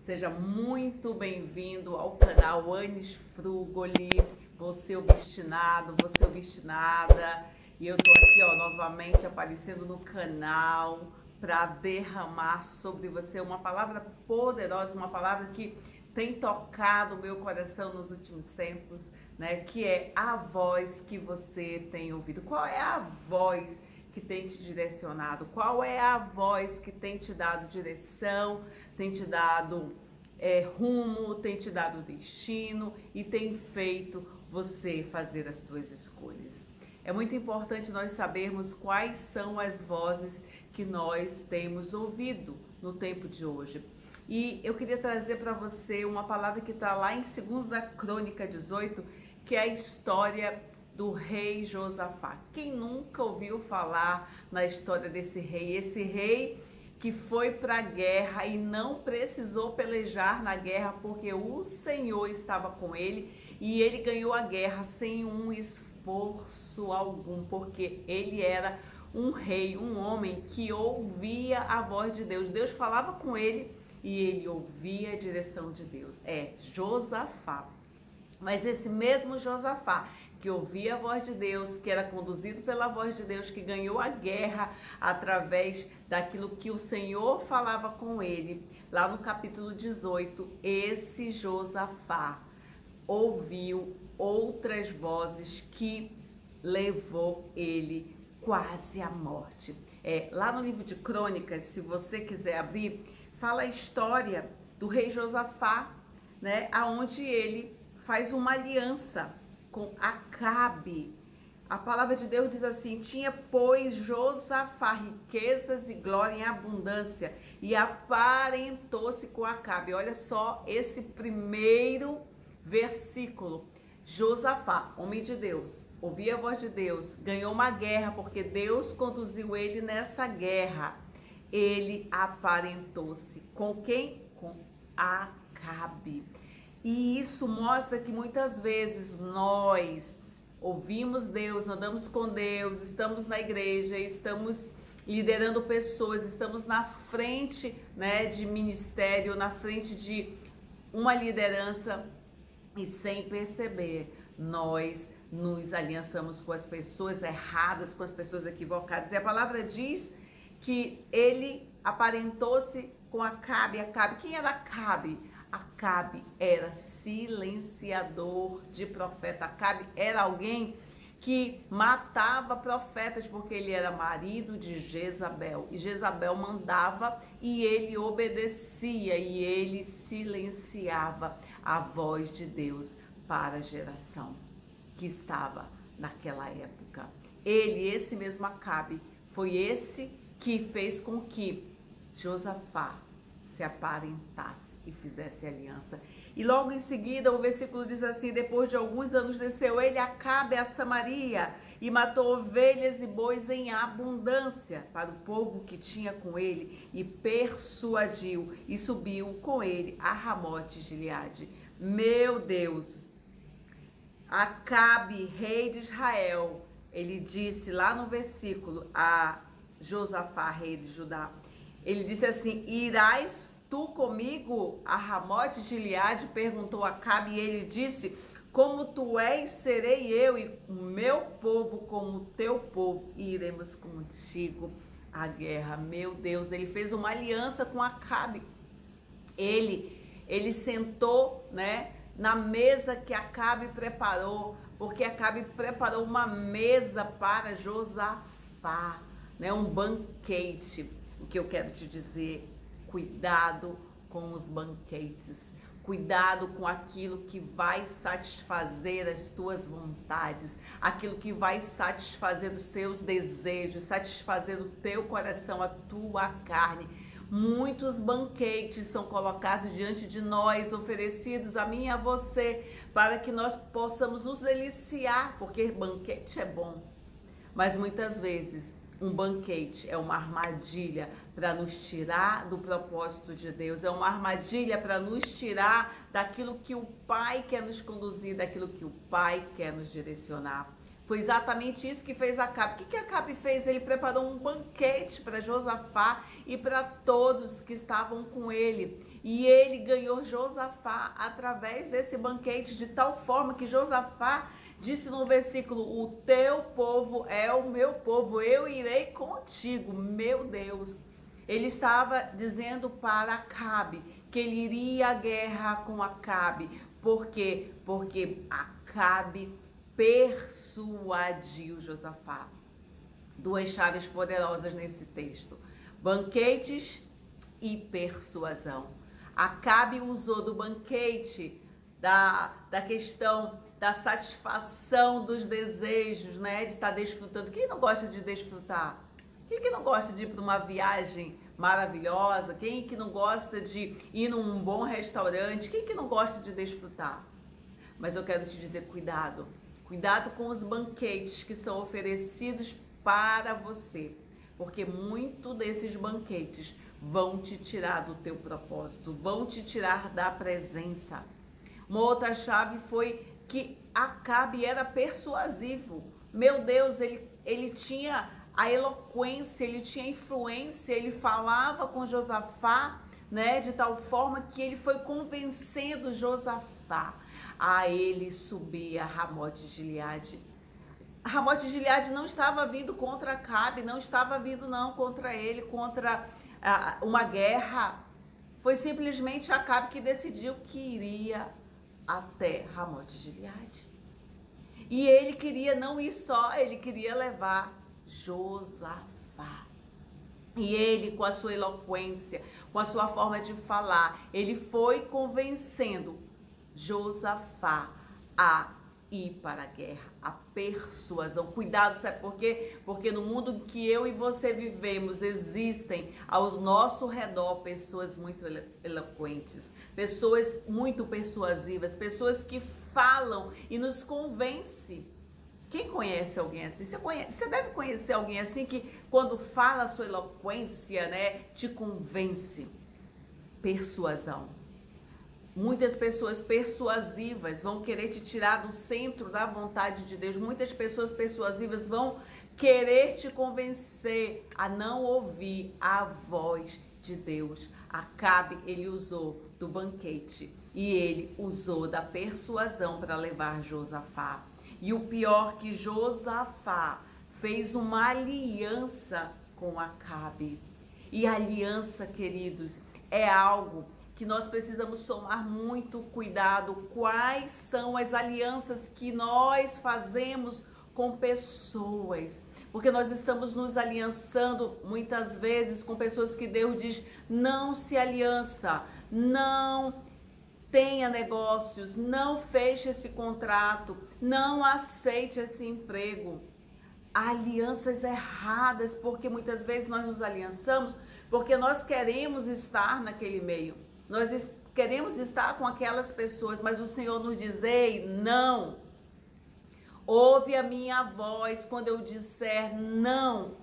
Seja muito bem-vindo ao canal Anis Frugoli, você obstinado, você obstinada. E eu tô aqui, novamente aparecendo no canal para derramar sobre você uma palavra poderosa, uma palavra que tem tocado o meu coração nos últimos tempos, né? Que é a voz que você tem ouvido. Qual é a voz que tem te direcionado? Qual é a voz que tem te dado direção, tem te dado rumo, tem te dado destino e tem feito você fazer as suas escolhas? É muito importante nós sabermos quais são as vozes que nós temos ouvido no tempo de hoje. E eu queria trazer para você uma palavra que está lá em 2 Crônica 18, que é a história do rei Josafá. Quem nunca ouviu falar na história desse rei? Esse rei que foi para a guerra e não precisou pelejar na guerra porque o Senhor estava com ele e ele ganhou a guerra sem um esforço algum, porque ele era um rei, um homem que ouvia a voz de Deus. Deus falava com ele e ele ouvia a direção de Deus. É Josafá. Mas esse mesmo Josafá que ouvia a voz de Deus, que era conduzido pela voz de Deus, que ganhou a guerra através daquilo que o Senhor falava com ele, lá no capítulo 18, esse Josafá ouviu outras vozes que levou ele quase à morte. Lá no livro de Crônicas, se você quiser abrir, fala a história do rei Josafá, né, aonde ele faz uma aliança com Acabe. A palavra de Deus diz assim: tinha, pois, Josafá riquezas e glória em abundância, e aparentou-se com Acabe. Olha só esse primeiro versículo. Josafá, homem de Deus, ouvia a voz de Deus, ganhou uma guerra porque Deus conduziu ele nessa guerra. Ele aparentou-se com quem? Com Acabe. E isso mostra que muitas vezes nós ouvimos Deus, andamos com Deus, estamos na igreja, estamos liderando pessoas, estamos na frente, né, de ministério, na frente de uma liderança e sem perceber, nós nos aliançamos com as pessoas erradas, com as pessoas equivocadas. E a palavra diz que ele aparentou-se com Acabe. Acabe, quem era Acabe? Acabe era silenciador de profeta. Acabe era alguém que matava profetas porque ele era marido de Jezabel. E Jezabel mandava e ele obedecia e ele silenciava a voz de Deus para a geração que estava naquela época. Esse mesmo Acabe, foi esse que fez com que Josafá se aparentasse e fizesse aliança. E logo em seguida o versículo diz assim: depois de alguns anos desceu ele Acabe a Samaria e matou ovelhas e bois em abundância para o povo que tinha com ele e persuadiu e subiu com ele a Ramote Gileade. Meu Deus! Acabe, rei de Israel, ele disse lá no versículo a Josafá, rei de Judá, ele disse assim: irás tu comigo a Ramote Gileade? Perguntou Acabe, e ele disse: como tu és, serei eu, e o meu povo como o teu povo, e iremos contigo à guerra. Meu Deus, ele fez uma aliança com Acabe. Ele sentou, né, na mesa que Acabe preparou, porque Acabe preparou uma mesa para Josafá, né, um banquete. O que eu quero te dizer: cuidado com os banquetes, cuidado com aquilo que vai satisfazer as tuas vontades, aquilo que vai satisfazer os teus desejos, satisfazer o teu coração, a tua carne. Muitos banquetes são colocados diante de nós, oferecidos a mim e a você, para que nós possamos nos deliciar, porque banquete é bom, mas muitas vezes um banquete é uma armadilha para nos tirar do propósito de Deus, é uma armadilha para nos tirar daquilo que o Pai quer nos conduzir, daquilo que o Pai quer nos direcionar. Foi exatamente isso que fez Acabe. O que Acabe fez? Ele preparou um banquete para Josafá e para todos que estavam com ele. E ele ganhou Josafá através desse banquete, de tal forma que Josafá disse no versículo: o teu povo é o meu povo, eu irei contigo. Meu Deus! Ele estava dizendo para Acabe que ele iria à guerra com Acabe. Por quê? Porque Acabe persuadiu Josafá. Duas chaves poderosas nesse texto: banquetes e persuasão. Acabe usou do banquete, da questão da satisfação dos desejos, né? De estar desfrutando. Quem não gosta de desfrutar? Quem que não gosta de ir para uma viagem maravilhosa? Quem que não gosta de ir num bom restaurante? Quem que não gosta de desfrutar? Mas eu quero te dizer, cuidado. Cuidado com os banquetes que são oferecidos para você. Porque muito desses banquetes vão te tirar do teu propósito, vão te tirar da presença. Uma outra chave foi que Acabe era persuasivo. Meu Deus, ele tinha a eloquência, ele tinha influência, ele falava com Josafá, né, de tal forma que ele foi convencendo Josafá a ele subir a Ramote-Gileade. Ramote-Gileade não estava vindo contra Acabe, não estava vindo não contra ele, contra uma guerra. Foi simplesmente Acabe que decidiu que iria até Ramote-Gileade. E ele queria não ir só, ele queria levar Josafá. E ele, com a sua eloquência, com a sua forma de falar, ele foi convencendo Josafá a ir para a guerra, a persuasão. Cuidado, sabe por quê? Porque no mundo em que eu e você vivemos, existem ao nosso redor pessoas muito eloquentes, pessoas muito persuasivas, pessoas que falam e nos convencem. Quem conhece alguém assim? Você deve conhecer alguém assim que quando fala a sua eloquência, né, te convence. Persuasão. Muitas pessoas persuasivas vão querer te tirar do centro da vontade de Deus. Muitas pessoas persuasivas vão querer te convencer a não ouvir a voz de Deus. Acabe, ele usou do banquete e ele usou da persuasão para levar Josafá. E o pior, que Josafá fez uma aliança com Acabe. E aliança, queridos, é algo que nós precisamos tomar muito cuidado. Quais são as alianças que nós fazemos com pessoas? Porque nós estamos nos aliançando muitas vezes com pessoas que Deus diz: não se aliança, não tenha negócios, não feche esse contrato, não aceite esse emprego. Alianças erradas, porque muitas vezes nós nos aliançamos porque nós queremos estar naquele meio. Nós queremos estar com aquelas pessoas, mas o Senhor nos diz: ei, não. Ouve a minha voz quando eu disser não.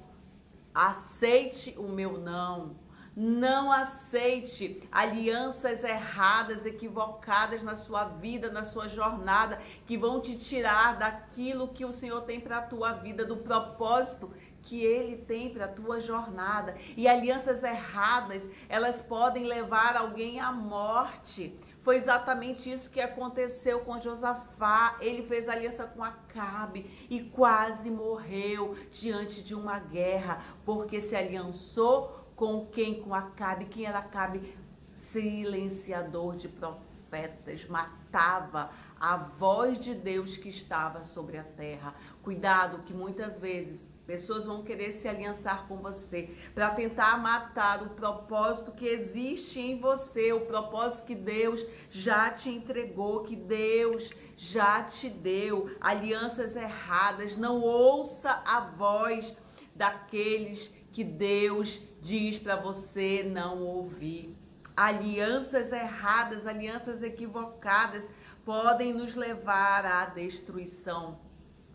Aceite o meu não. Não aceite alianças erradas, equivocadas na sua vida, na sua jornada, que vão te tirar daquilo que o Senhor tem para a tua vida, do propósito que Ele tem para a tua jornada. E alianças erradas, elas podem levar alguém à morte. Foi exatamente isso que aconteceu com Josafá. Ele fez aliança com Acabe e quase morreu diante de uma guerra, porque se aliançou com quem? Com Acabe. Quem era Acabe? Silenciador de profetas, matava a voz de Deus que estava sobre a terra. Cuidado, que muitas vezes pessoas vão querer se aliançar com você para tentar matar o propósito que existe em você, o propósito que Deus já te entregou, que Deus já te deu. Alianças erradas. Não ouça a voz daqueles que Deus diz para você não ouvir. Alianças erradas, alianças equivocadas podem nos levar à destruição.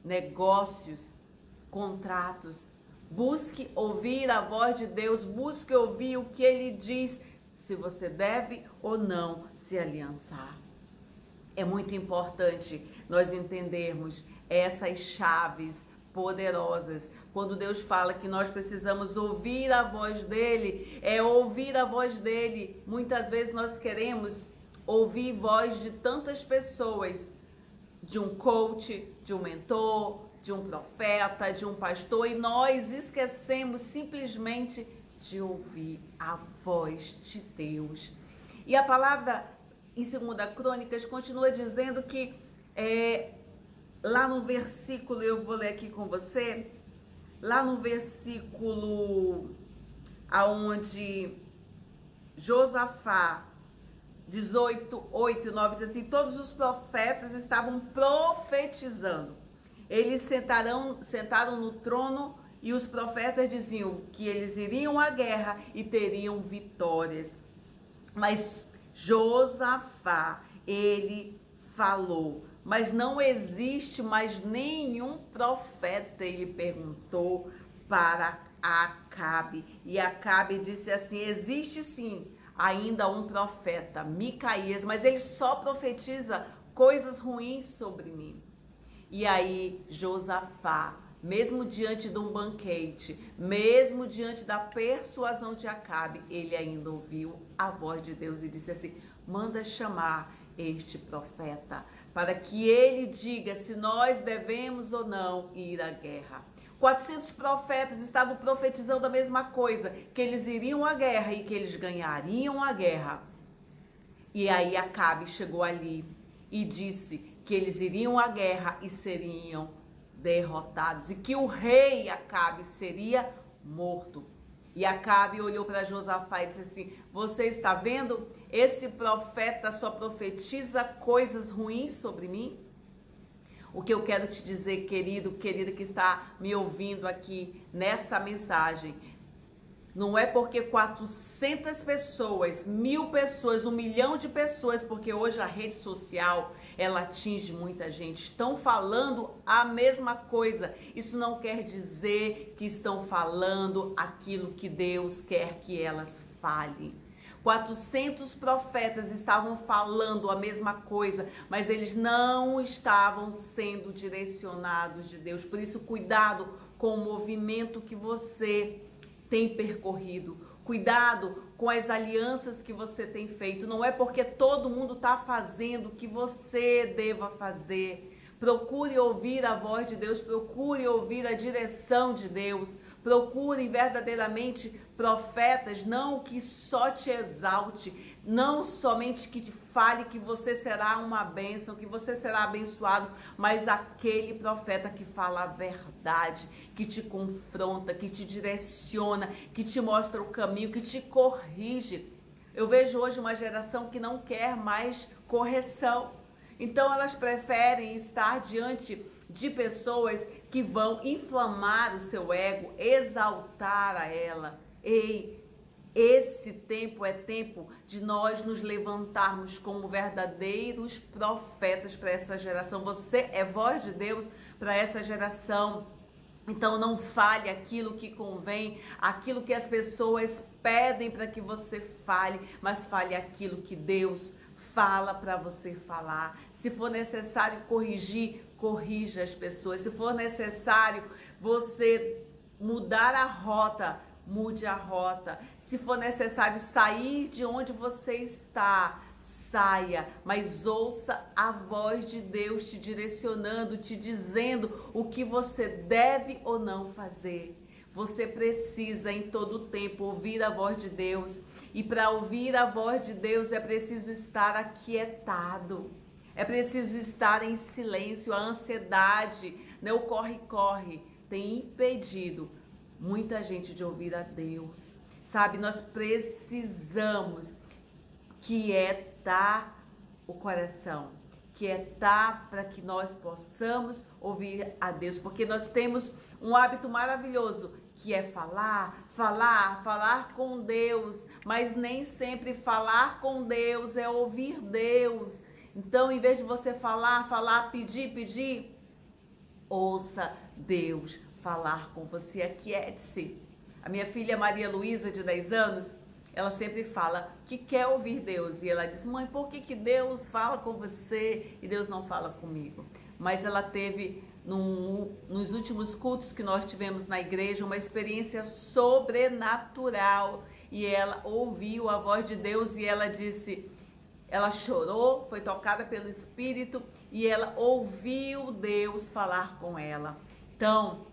Negócios, contratos. Busque ouvir a voz de Deus, busque ouvir o que Ele diz, se você deve ou não se aliançar. É muito importante nós entendermos essas chaves poderosas. Quando Deus fala que nós precisamos ouvir a voz dele, é ouvir a voz dele. Muitas vezes nós queremos ouvir voz de tantas pessoas, de um coach, de um mentor, de um profeta, de um pastor, e nós esquecemos simplesmente de ouvir a voz de Deus. E a palavra em 2 Crônicas continua dizendo que lá no versículo, eu vou ler aqui com você, lá no versículo aonde Josafá 18, 8 e 9 diz assim: todos os profetas estavam profetizando. Eles sentaram no trono e os profetas diziam que eles iriam à guerra e teriam vitórias. Mas Josafá, ele falou: mas não existe mais nenhum profeta, ele perguntou para Acabe. E Acabe disse assim: existe sim ainda um profeta, Micaías, mas ele só profetiza coisas ruins sobre mim. E aí Josafá, mesmo diante de um banquete, mesmo diante da persuasão de Acabe, ele ainda ouviu a voz de Deus e disse assim: manda chamar este profeta, para que ele diga se nós devemos ou não ir à guerra. 400 profetas estavam profetizando a mesma coisa, que eles iriam à guerra e que eles ganhariam a guerra. E aí Acabe chegou ali e disse que eles iriam à guerra e seriam derrotados, e que o rei Acabe seria morto. E Acabe olhou para Josafá e disse assim: você está vendo? Esse profeta só profetiza coisas ruins sobre mim. O que eu quero te dizer, querido, querida que está me ouvindo aqui nessa mensagem, não é porque 400 pessoas, 1000 pessoas, 1 milhão de pessoas, porque hoje a rede social, ela atinge muita gente, estão falando a mesma coisa. Isso não quer dizer que estão falando aquilo que Deus quer que elas falem. 400 profetas estavam falando a mesma coisa, mas eles não estavam sendo direcionados de Deus. Por isso, cuidado com o movimento que você tem percorrido. Cuidado com as alianças que você tem feito. Não é porque todo mundo está fazendo que você deva fazer. Procure ouvir a voz de Deus, procure ouvir a direção de Deus, procure verdadeiramente profetas, não que só te exalte, não somente que te fale que você será uma bênção, que você será abençoado, mas aquele profeta que fala a verdade, que te confronta, que te direciona, que te mostra o caminho, que te corrige. Eu vejo hoje uma geração que não quer mais correção. Então elas preferem estar diante de pessoas que vão inflamar o seu ego, exaltar a ela. Ei, esse tempo é tempo de nós nos levantarmos como verdadeiros profetas para essa geração. Você é voz de Deus para essa geração. Então não fale aquilo que convém, aquilo que as pessoas pedem para que você fale, mas fale aquilo que Deus fala para você falar. Se for necessário corrigir, corrija as pessoas. Se for necessário você mudar a rota, mude a rota. Se for necessário sair de onde você está, saia, mas ouça a voz de Deus te direcionando, te dizendo o que você deve ou não fazer. Você precisa em todo tempo ouvir a voz de Deus. E para ouvir a voz de Deus é preciso estar aquietado. É preciso estar em silêncio. A ansiedade, né, o corre-corre, tem impedido muita gente de ouvir a Deus. Sabe, nós precisamos quietar o coração. Quietar para que nós possamos ouvir a Deus. Porque nós temos um hábito maravilhoso, que é falar com Deus, mas nem sempre falar com Deus é ouvir Deus. Então, em vez de você falar, pedir, ouça Deus falar com você, aquiete-se. A minha filha Maria Luísa, de 10 anos, ela sempre fala que quer ouvir Deus. E ela diz, mãe, por que Deus fala com você e Deus não fala comigo? Mas ela teve, nos últimos cultos que nós tivemos na igreja, uma experiência sobrenatural. E ela ouviu a voz de Deus e ela disse, ela chorou, foi tocada pelo Espírito e ela ouviu Deus falar com ela. Então,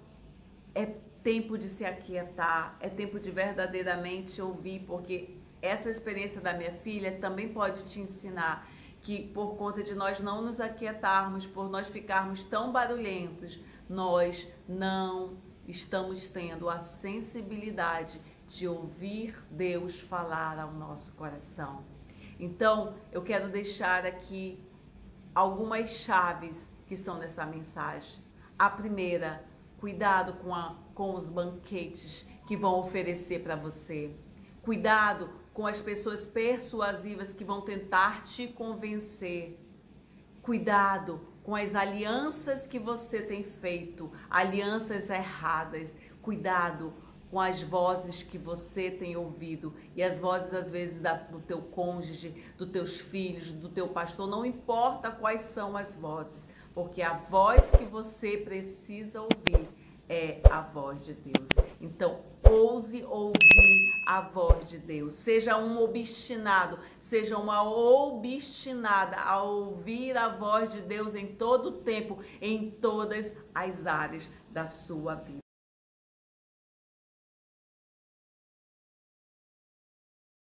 é tempo de se aquietar, é tempo de verdadeiramente ouvir, porque essa experiência da minha filha também pode te ensinar que por conta de nós não nos aquietarmos, por nós ficarmos tão barulhentos, nós não estamos tendo a sensibilidade de ouvir Deus falar ao nosso coração. Então, eu quero deixar aqui algumas chaves que estão nessa mensagem. A primeira, cuidado com os banquetes que vão oferecer para você. Cuidado com as pessoas persuasivas que vão tentar te convencer. Cuidado com as alianças que você tem feito, alianças erradas. Cuidado com as vozes que você tem ouvido. E as vozes, às vezes, do teu cônjuge, dos teus filhos, do teu pastor, não importa quais são as vozes, porque a voz que você precisa ouvir é a voz de Deus. Então, ouse ouvir a voz de Deus. Seja um obstinado, seja uma obstinada a ouvir a voz de Deus em todo o tempo, em todas as áreas da sua vida.